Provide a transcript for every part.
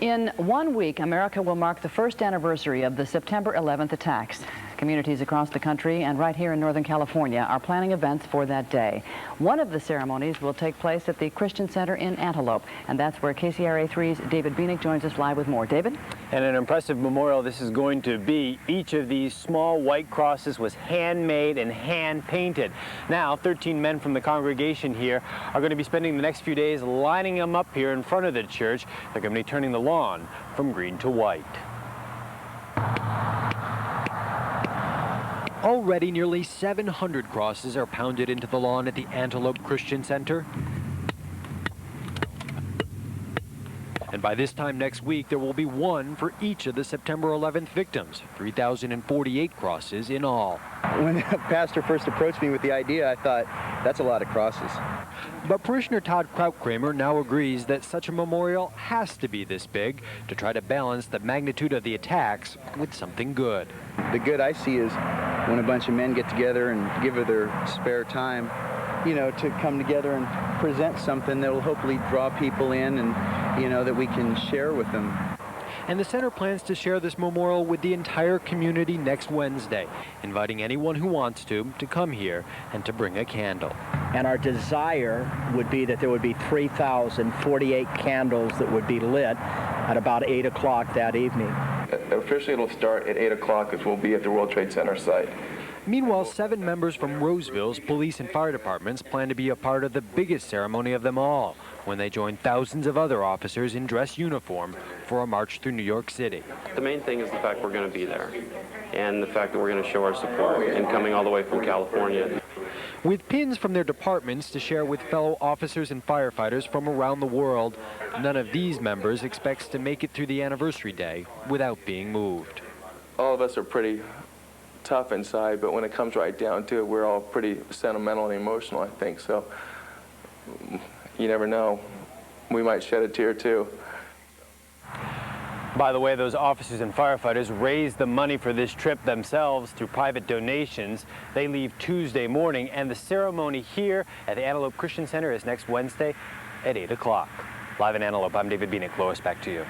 In 1 week, America will mark the first anniversary of the September 11th attacks. Communities across the country and right here in Northern California are planning events for that day. One of the ceremonies will take place at the Christian Center in Antelope, and that's where KCRA3's David Bieniek joins us live with more. David? And an impressive memorial this is going to be. Each of these small white crosses was handmade and hand-painted. Now, 13 men from the congregation here are going to be spending the next few days lining them up here in front of the church. They're going to be turning the lawn from green to white. Already, nearly 700 crosses are pounded into the lawn at the Antelope Christian Center. And by this time next week, there will be one for each of the September 11th victims, 3,048 crosses in all. When the pastor first approached me with the idea, I thought, that's a lot of crosses. But parishioner Todd Krautkramer now agrees that such a memorial has to be this big to try to balance the magnitude of the attacks with something good. The good I see is when a bunch of men get together and give of their spare time, you know, to come together and present something that will hopefully draw people in and, you know, that we can share with them. And the center plans to share this memorial with the entire community next Wednesday, inviting anyone who wants to come here and to bring a candle. And our desire would be that there would be 3,048 candles that would be lit at about 8 o'clock that evening. Officially, it'll start at 8 o'clock as we'll be at the World Trade Center site. Meanwhile, 7 members from Roseville's police and fire departments plan to be a part of the biggest ceremony of them all, when they join thousands of other officers in dress uniform for a march through New York City. The main thing is the fact we're going to be there, and the fact that we're going to show our support and coming all the way from California. With pins from their departments to share with fellow officers and firefighters from around the world, none of these members expects to make it through the anniversary day without being moved. All of us are pretty tough inside, but when it comes right down to it, we're all pretty sentimental and emotional, I think. So you never know. We might shed a tear too. By the way, those officers and firefighters raised the money for this trip themselves through private donations. They leave Tuesday morning, and the ceremony here at the Antelope Christian Center is next Wednesday at 8 o'clock. Live in Antelope, I'm David Bieniek. Lois, back to you.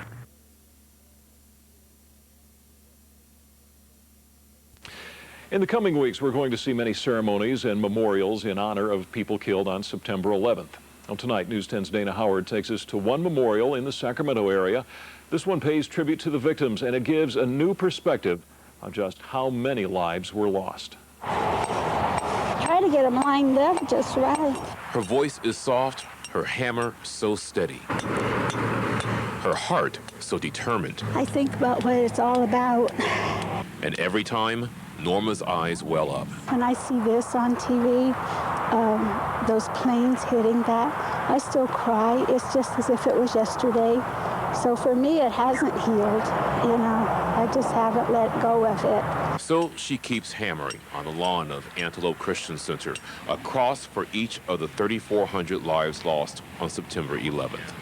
In the coming weeks, we're going to see many ceremonies and memorials in honor of people killed on September 11th. Well, tonight, News 10's Dana Howard takes us to one memorial in the Sacramento area. This one pays tribute to the victims, and it gives a new perspective on just how many lives were lost. Try to get them lined up just right. Her voice is soft, her hammer so steady. Her heart so determined. I think about what it's all about. And every time, Norma's eyes well up. When I see this on TV, those planes hitting that, I still cry. It's just as if it was yesterday. So for me, it hasn't healed, you know. I just haven't let go of it. So she keeps hammering on the lawn of Antelope Christian Center, a cross for each of the 3,400 lives lost on September 11th.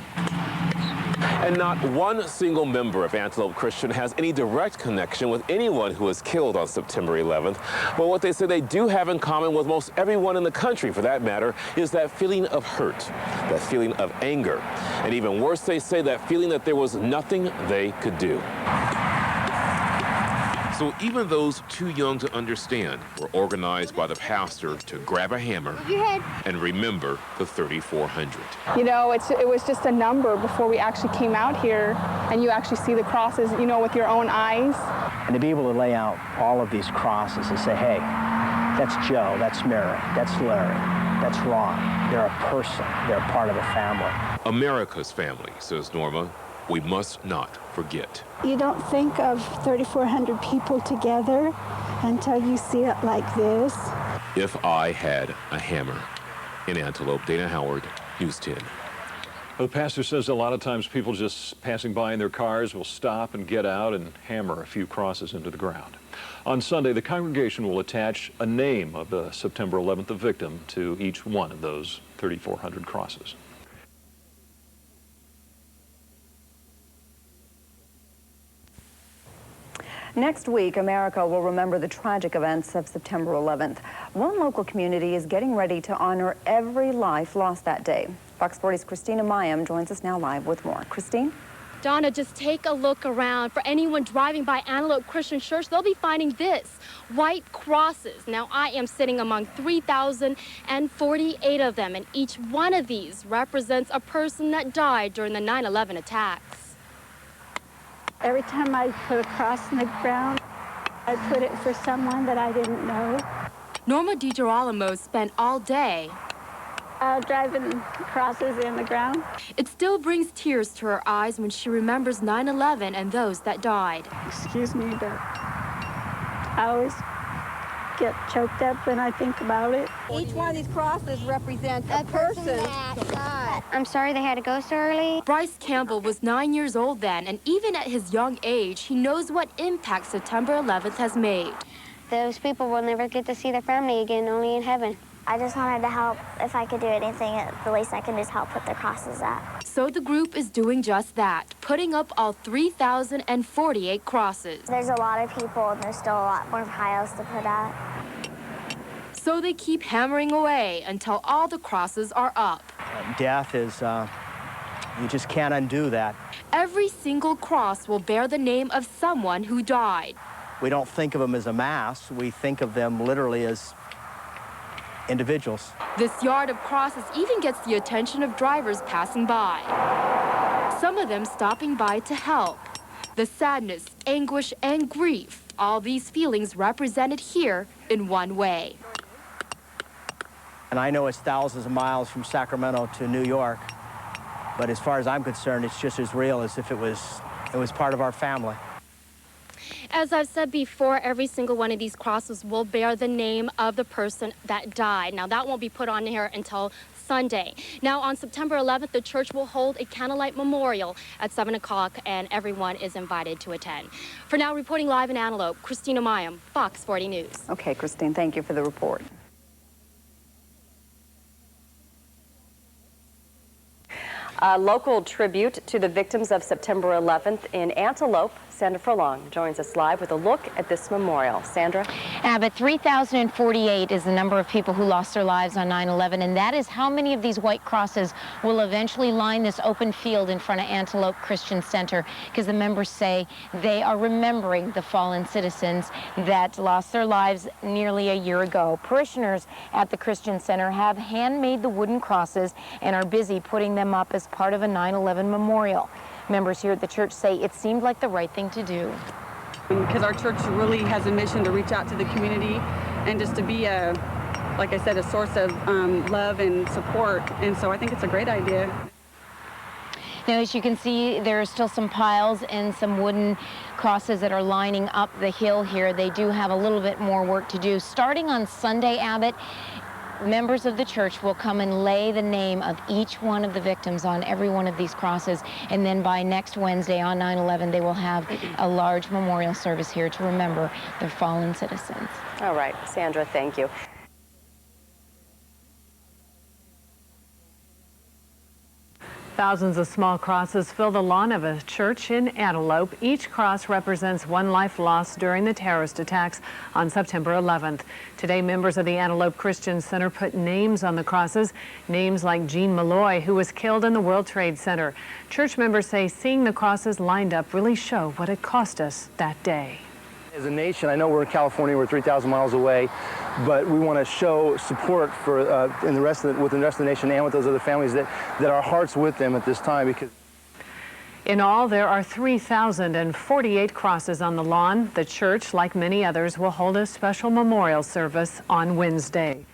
And not one single member of Antelope Christian has any direct connection with anyone who was killed on September 11th. But what they say they do have in common with most everyone in the country, for that matter, is that feeling of hurt, that feeling of anger. And even worse, they say that feeling that there was nothing they could do. So even those too young to understand were organized by the pastor to grab a hammer and remember the 3,400. You know, it was just a number before we actually came out here, and you actually see the crosses, you know, with your own eyes. And to be able to lay out all of these crosses and say, hey, that's Joe, that's Mary, that's Larry, that's Ron. They're a person. They're a part of the family. America's family, says Norma. We must not forget. You don't think of 3,400 people together until you see it like this. If I had a hammer. In Antelope, Dana Howard, News 10. The pastor says a lot of times people just passing by in their cars will stop and get out and hammer a few crosses into the ground. On Sunday, the congregation will attach a name of the September 11th victim to each one of those 3,400 crosses. Next week, America will remember the tragic events of September 11th. One local community is getting ready to honor every life lost that day. Fox 40's Christina Mayam joins us now live with more. Christine? Donna, just take a look around. For anyone driving by Antelope Christian Church, they'll be finding this, white crosses. Now, I am sitting among 3,048 of them, and each one of these represents a person that died during the 9/11 attacks. Every time I put a cross in the ground, I put it for someone that I didn't know. Norma DiGirolamo spent all day driving crosses in the ground. It still brings tears to her eyes when she remembers 9/11 and those that died. Excuse me, but I always get choked up when I think about it. Each one of these crosses represents a person that died. I'm sorry they had to go so early. Bryce Campbell was 9 years old then, and even at his young age, he knows what impact September 11th has made. Those people will never get to see their family again, only in heaven. I just wanted to help. If I could do anything, the least I can do is help put the crosses up. So the group is doing just that, putting up all 3,048 crosses. There's a lot of people, and there's still a lot more piles to put up. So they keep hammering away until all the crosses are up. Death is, you just can't undo that. Every single cross will bear the name of someone who died. We don't think of them as a mass. We think of them literally as individuals. This yard of crosses even gets the attention of drivers passing by. Some of them stopping by to help. The sadness, anguish, and grief, all these feelings represented here in one way. And I know it's thousands of miles from Sacramento to New York, but as far as I'm concerned, it's just as real as if it was part of our family. As I've said before, every single one of these crosses will bear the name of the person that died. Now, that won't be put on here until Sunday. Now, on September 11th, the church will hold a candlelight memorial at 7 o'clock, and everyone is invited to attend. For now, reporting live in Antelope, Christina Mayam, Fox 40 News. Okay, Christine, thank you for the report. A local tribute to the victims of September 11th in Antelope. Sandra Furlong joins us live with a look at this memorial. Sandra? But 3,048 is the number of people who lost their lives on 9/11, and that is how many of these white crosses will eventually line this open field in front of Antelope Christian Center, because the members say they are remembering the fallen citizens that lost their lives nearly a year ago. Parishioners at the Christian Center have handmade the wooden crosses and are busy putting them up as part of a 9/11 memorial. Members here at the church say it seemed like the right thing to do. Because our church really has a mission to reach out to the community and just to be a, like I said, a source of love and support. And so I think it's a great idea. Now, as you can see, there are still some piles and some wooden crosses that are lining up the hill here. They do have a little bit more work to do. Starting on Sunday, Abbott, members of the church will come and lay the name of each one of the victims on every one of these crosses, and then by next Wednesday on 9/11 they will have a large memorial service here to remember their fallen citizens. All right, Sandra, thank you. Thousands of small crosses fill the lawn of a church in Antelope. Each cross represents one life lost during the terrorist attacks on September 11th. Today, members of the Antelope Christian Center put names on the crosses, names like Jean Malloy, who was killed in the World Trade Center. Church members say seeing the crosses lined up really show what it cost us that day. As a nation, I know we're in California, we're 3,000 miles away, but we want to show support for with the rest of the nation and with those other families that our heart's with them at this time. Because in all, there are 3,048 crosses on the lawn. The church, like many others, will hold a special memorial service on Wednesday.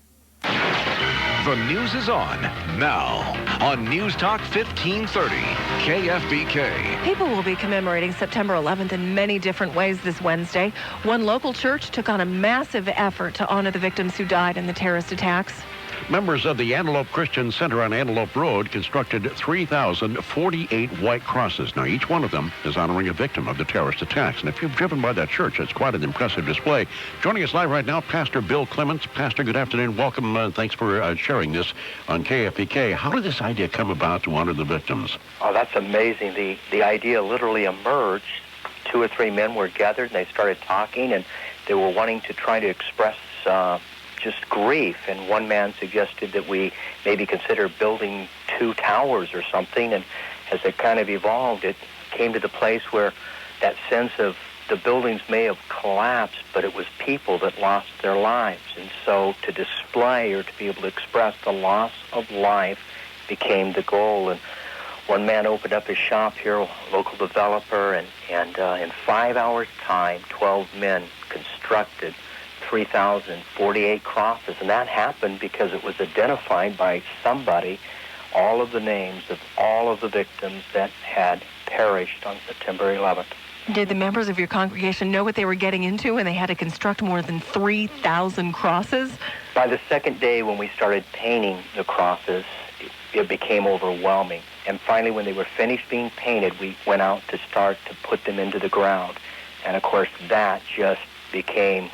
The news is on now on News Talk 1530 KFBK. People will be commemorating September 11th in many different ways this Wednesday. One local church took on a massive effort to honor the victims who died in the terrorist attacks. Members of the Antelope Christian Center on Antelope Road constructed 3,048 white crosses. Now, each one of them is honoring a victim of the terrorist attacks. And if you've driven by that church, it's quite an impressive display. Joining us live right now, Pastor Bill Clements. Pastor, good afternoon. Welcome. Thanks for sharing this on KFBK. How did this idea come about to honor the victims? Oh, that's amazing. The idea literally emerged. 2 or 3 men were gathered, and they started talking, and they were wanting to try to express just grief, and one man suggested that we maybe consider building 2 towers or something, and as it kind of evolved, it came to the place where that sense of the buildings may have collapsed, but it was people that lost their lives. And so to display or to be able to express the loss of life became the goal. And one man opened up his shop here, a local developer, and in 5 hours' time, 12 men constructed 3,048 crosses. And that happened because it was identified by somebody, all of the names of all of the victims that had perished on September 11th. Did the members of your congregation know what they were getting into when they had to construct more than 3,000 crosses? By the second day when we started painting the crosses, it became overwhelming. And finally, when they were finished being painted, we went out to start to put them into the ground. And of course, that just became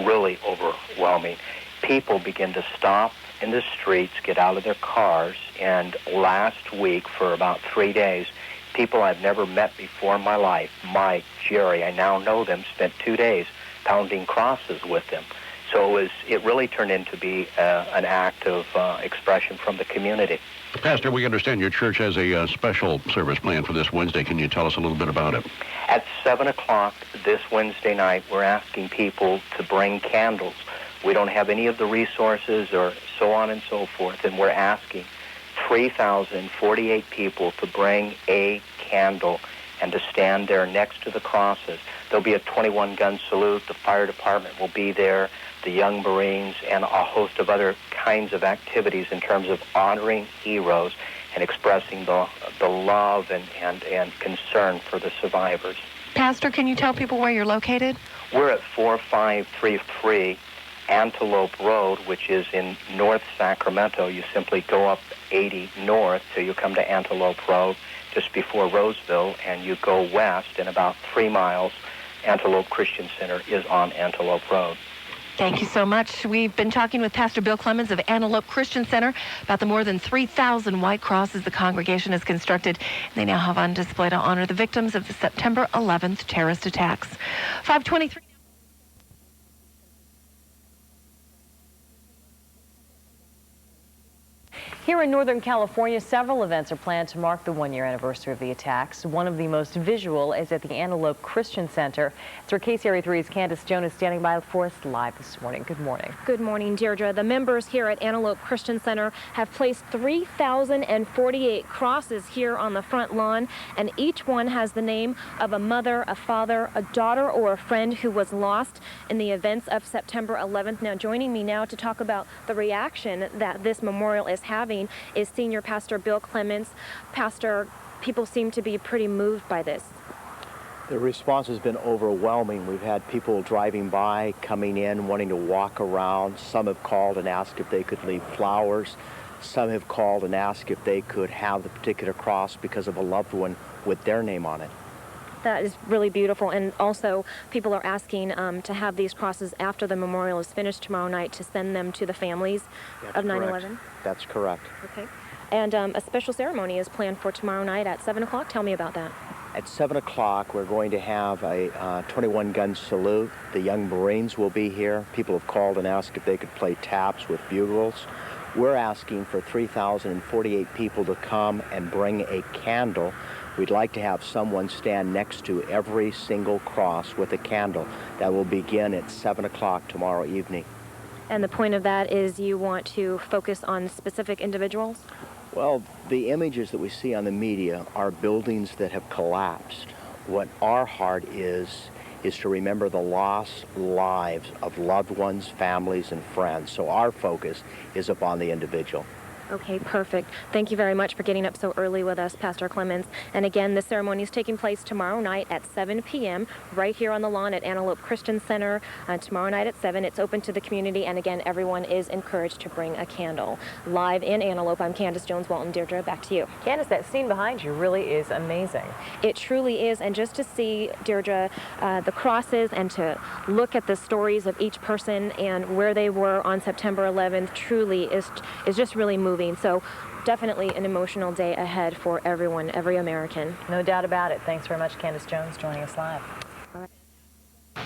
really overwhelming. People began to stop in the streets, get out of their cars, and last week, for about 3 days, people I've never met before in my life, Mike, Jerry, I now know them, spent 2 days pounding crosses with them. So it really turned into be an act of expression from the community. Pastor, we understand your church has a special service planned for this Wednesday. Can you tell us a little bit about it? At 7 o'clock this Wednesday night, we're asking people to bring candles. We don't have any of the resources or so on and so forth, and we're asking 3,048 people to bring a candle and to stand there next to the crosses. There'll be a 21-gun salute. The fire department will be there, the Young Marines, and a host of other kinds of activities in terms of honoring heroes and expressing the love and concern for the survivors. Pastor, can you tell people where you're located? We're at 4533 Antelope Road, which is in North Sacramento. You simply go up 80 north till you come to Antelope Road, just before Roseville, and you go west, and about 3 miles, Antelope Christian Center is on Antelope Road. Thank you so much. We've been talking with Pastor Bill Clemens of Antelope Christian Center about the more than 3,000 white crosses the congregation has constructed. They now have on display to honor the victims of the September 11th terrorist attacks. 5:23. Here in Northern California, several events are planned to mark the one-year anniversary of the attacks. One of the most visual is at the Antelope Christian Center. It's where KCRA 3's Candace Jones standing by for us live this morning. Good morning. Good morning, Deirdre. The members here at Antelope Christian Center have placed 3,048 crosses here on the front lawn, and each one has the name of a mother, a father, a daughter, or a friend who was lost in the events of September 11th. Now, joining me now to talk about the reaction that this memorial is having is Senior Pastor Bill Clemens. Pastor, people seem to be pretty moved by this. The response has been overwhelming. We've had people driving by, coming in, wanting to walk around. Some have called and asked if they could leave flowers. Some have called and asked if they could have the particular cross because of a loved one with their name on it. That is really beautiful, and also people are asking to have these crosses after the memorial is finished tomorrow night to send them to the families of 9/11. That's correct. Okay. And a special ceremony is planned for tomorrow night at 7 o'clock. Tell me about that. At 7 o'clock, we're going to have a 21-gun salute. The Young Marines will be here. People have called and asked if they could play taps with bugles. We're asking for 3,048 people to come and bring a candle. We'd like to have someone stand next to every single cross with a candle. That will begin at 7 o'clock tomorrow evening. And the point of that is you want to focus on specific individuals? Well, the images that we see on the media are buildings that have collapsed. What our heart is to remember the lost lives of loved ones, families, and friends. So our focus is upon the individual. Okay, perfect. Thank you very much for getting up so early with us, Pastor Clemens. And again, the ceremony is taking place tomorrow night at 7 p.m. right here on the lawn at Antelope Christian Center. Tomorrow night at 7. It's open to the community, and again, everyone is encouraged to bring a candle. Live in Antelope, I'm Candace Jones Walton. Deirdre, back to you. Candace, that scene behind you really is amazing. It truly is, and just to see, Deirdre, the crosses and to look at the stories of each person and where they were on September 11th truly is just really moving. So definitely an emotional day ahead for everyone, every American. No doubt about it. Thanks very much, Candace Jones, joining us live.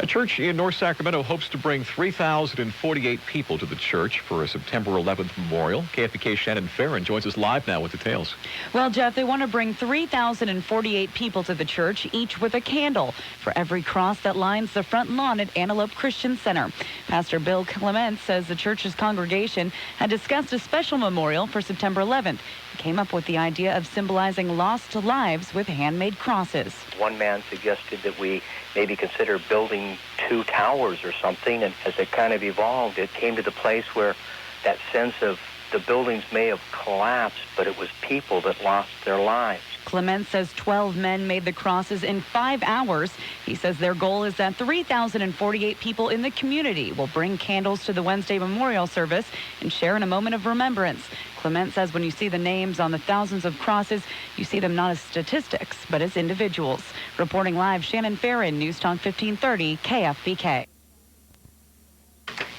A church in North Sacramento hopes to bring 3,048 people to the church for a September 11th memorial. KFBK's Shannon Farron joins us live now with details. Well, Jeff, they want to bring 3,048 people to the church, each with a candle for every cross that lines the front lawn at Antelope Christian Center. Pastor Bill Clement says the church's congregation had discussed a special memorial for September 11th. He came up with the idea of symbolizing lost lives with handmade crosses. One man suggested that we maybe consider building 2 towers or something, and as it kind of evolved, it came to the place where that sense of the buildings may have collapsed, but it was people that lost their lives. Clement says 12 men made the crosses in 5 hours. He says their goal is that 3,048 people in the community will bring candles to the Wednesday memorial service and share in a moment of remembrance. Clement says when you see the names on the thousands of crosses, you see them not as statistics, but as individuals. Reporting live, Shannon Farron, News Talk 1530, KFBK.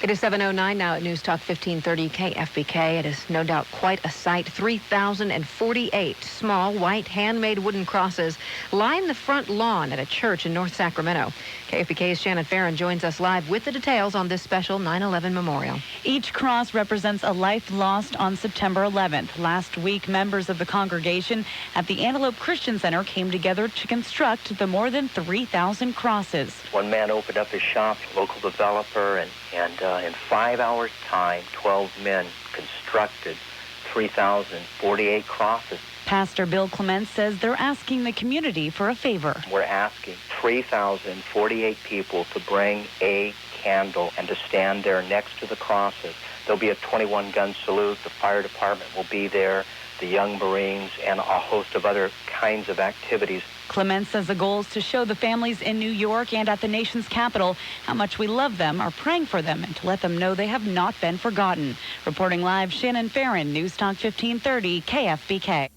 It is 7:09 now at News Talk 1530 KFBK. It is no doubt quite a sight. 3,048 small white handmade wooden crosses line the front lawn at a church in North Sacramento. KFBK's Shannon Farron joins us live with the details on this special 9/11 memorial. Each cross represents a life lost on September 11th. Last week, members of the congregation at the Antelope Christian Center came together to construct the more than 3,000 crosses. One man opened up his shop, local developer, and in 5 hours' time, 12 men constructed 3,048 crosses. Pastor Bill Clement says they're asking the community for a favor. We're asking 3,048 people to bring a candle and to stand there next to the crosses. There'll be a 21-gun salute. The fire department will be there, the Young Marines, and a host of other kinds of activities. Clement says the goal is to show the families in New York and at the nation's capital how much we love them, are praying for them, and to let them know they have not been forgotten. Reporting live, Shannon Farron, News Talk 1530, KFBK.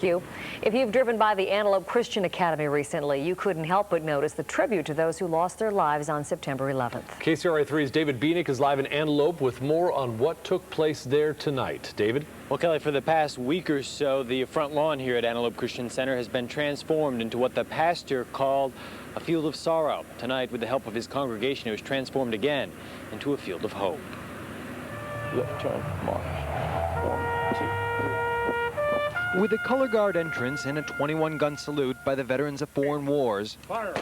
You. If you've driven by the Antelope Christian Academy recently, you couldn't help but notice the tribute to those who lost their lives on September 11th. KCRA3's David Bieniek is live in Antelope with more on what took place there tonight. David? Well, Kelly, for the past week or so, the front lawn here at Antelope Christian Center has been transformed into what the pastor called a field of sorrow. Tonight, with the help of his congregation, it was transformed again into a field of hope. Left turn, march. 1, 2. With a color guard entrance and a 21-gun salute by the veterans of foreign wars, Fire!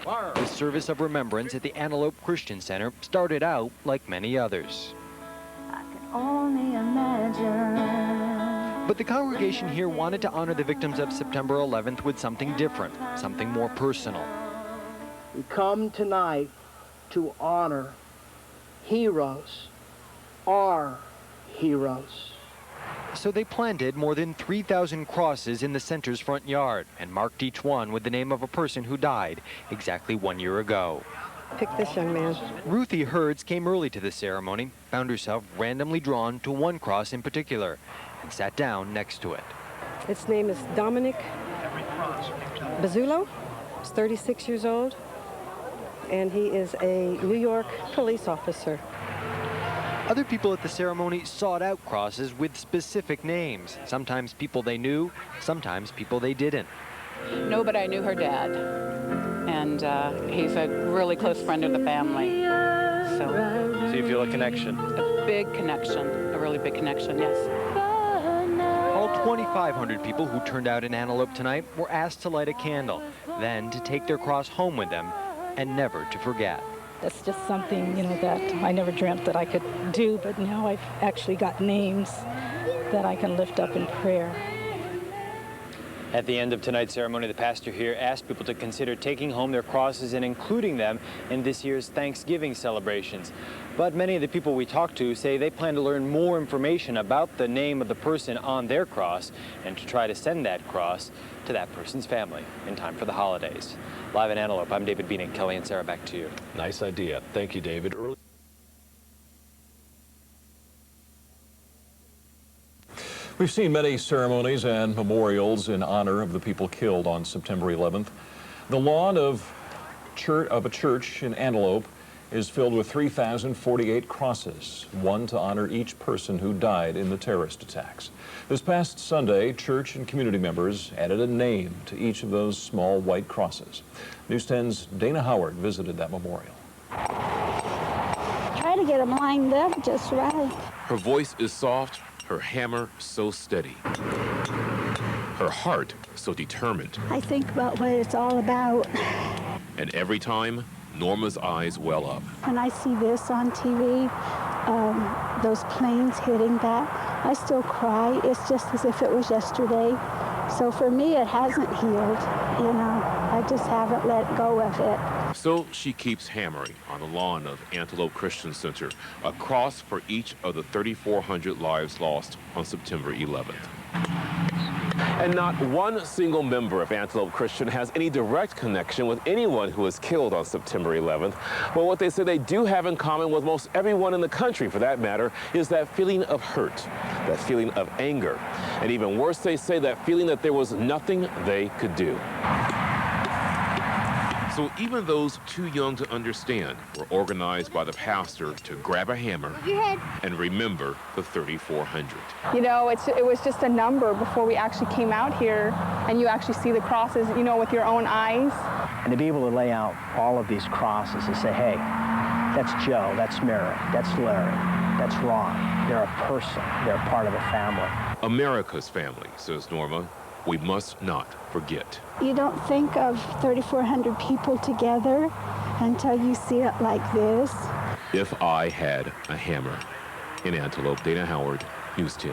Fire! the service of remembrance at the Antelope Christian Center started out like many others. I can only imagine. But the congregation here wanted to honor the victims of September 11th with something different, something more personal. We come tonight to honor heroes, our heroes. So they planted more than 3,000 crosses in the center's front yard and marked each one with the name of a person who died exactly 1 year ago. Pick this young man. Ruthie Herds came early to the ceremony, found herself randomly drawn to one cross in particular, and sat down next to it. Its name is Dominic Bazzulo. He's 36 years old, and he is a New York police officer. Other people at the ceremony sought out crosses with specific names. Sometimes people they knew, sometimes people they didn't. No, but I knew her dad, and he's a really close friend of the family. So you feel a connection? A big connection, a really big connection, yes. All 2,500 people who turned out in Antelope tonight were asked to light a candle, then to take their cross home with them and never to forget. That's just something, that I never dreamt that I could do, but now I've actually got names that I can lift up in prayer. At the end of tonight's ceremony, the pastor here asked people to consider taking home their crosses and including them in this year's Thanksgiving celebrations. But many of the people we talked to say they plan to learn more information about the name of the person on their cross and to try to send that cross to that person's family in time for the holidays. Live in Antelope, I'm David Bieniek. Kelly and Sarah, back to you. Nice idea. Thank you, David. We've seen many ceremonies and memorials in honor of the people killed on September 11th. The lawn of a church in Antelope is filled with 3,048 crosses, one to honor each person who died in the terrorist attacks. This past Sunday, church and community members added a name to each of those small white crosses. News 10's Dana Howard visited that memorial. Try to get them lined up just right. Her voice is soft, her hammer so steady. Her heart so determined. I think about what it's all about. And every time, Norma's eyes well up. When I see this on TV, those planes hitting that, I still cry. It's just as if it was yesterday. So for me, it hasn't healed, you know. I just haven't let go of it. So she keeps hammering on the lawn of Antelope Christian Center, a cross for each of the 3,400 lives lost on September 11th. And not one single member of Antelope Christian has any direct connection with anyone who was killed on September 11th. But what they say they do have in common with most everyone in the country, for that matter, is that feeling of hurt, that feeling of anger. And even worse, they say that feeling that there was nothing they could do. So even those too young to understand were organized by the pastor to grab a hammer and remember the 3,400. You know, it was just a number before we actually came out here, and you actually see the crosses, you know, with your own eyes. And to be able to lay out all of these crosses and say, hey, that's Joe, that's Mary, that's Larry, that's Ron. They're a person. They're a part of a family. America's family, says Norma. We must not forget. You don't think of 3,400 people together until you see it like this. If I had a hammer. In Antelope, Dana Howard, News 10.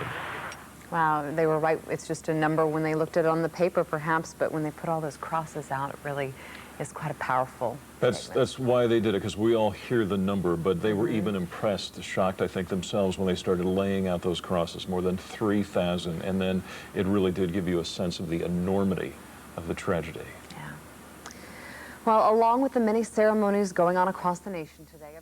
Wow, they were right. It's just a number when they looked at it on the paper, perhaps, but when they put all those crosses out, it really is quite a powerful statement. That's why they did it, because we all hear the number, but they were even impressed, shocked, I think, themselves when they started laying out those crosses, more than 3,000, and then it really did give you a sense of the enormity of the tragedy. Yeah. Well, along with the many ceremonies going on across the nation today,